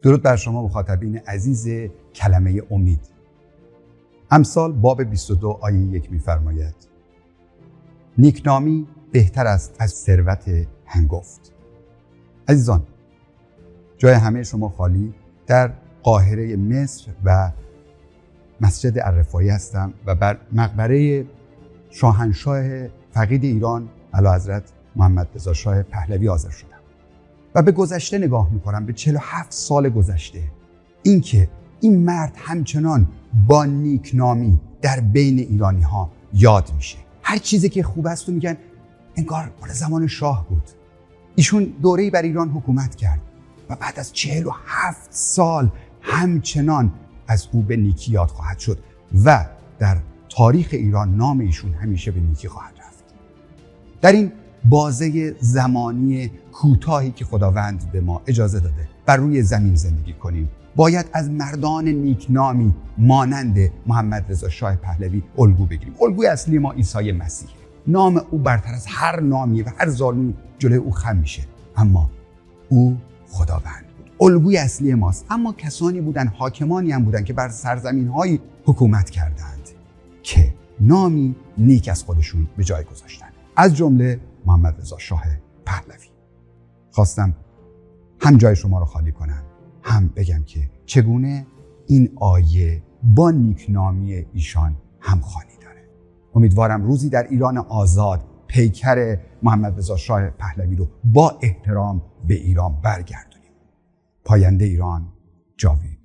درود بر شما مخاطبین عزیز کلمه امید. امثال باب 22 آیه 1 می‌فرماید: نیکنامی بهتر است از ثروت هنگفت. عزیزان، جای همه شما خالی. در قاهره مصر و مسجد الرفاعی هستم و بر مقبره شاهنشاه فقید ایران اعلیحضرت محمد رضا شاه پهلوی حاضر شدم و به گذشته نگاه میکنم، به 47 سال گذشته. اینکه این مرد همچنان با نیکنامی در بین ایرانی ها یاد میشه. هر چیزی که خوب است و میگن انگار مال زمان شاه بود. ایشون دوره‌ای بر ایران حکومت کرد و بعد از 47 سال همچنان از او به نیکی یاد خواهد شد و در تاریخ ایران نام ایشون همیشه به نیکی خواهد رفت. در این بازه زمانی کوتاهی که خداوند به ما اجازه داده بر روی زمین زندگی کنیم، باید از مردان نیکنامی مانند محمد رضا شاه پهلوی الگو بگیریم. الگوی اصلی ما عیسی مسیحه. نام او برتر از هر نامی و هر ظالمی جلوی او خم میشه، اما او خداوند بود. الگوی اصلی ماست. اما کسانی بودن، حاکمانی هم بودن که بر سرزمین‌های حکومت کردند که نامی نیک از خودشون به جای گذاشتن، از جمله محمد رضا شاه پهلوی. خواستم هم جای شما رو خالی کنم، هم بگم که چگونه این آیه با نیکنامی ایشان همخوانی داره. امیدوارم روزی در ایران آزاد پیکر محمد رضا شاه پهلوی رو با احترام به ایران برگردونیم. پاینده ایران جاوید.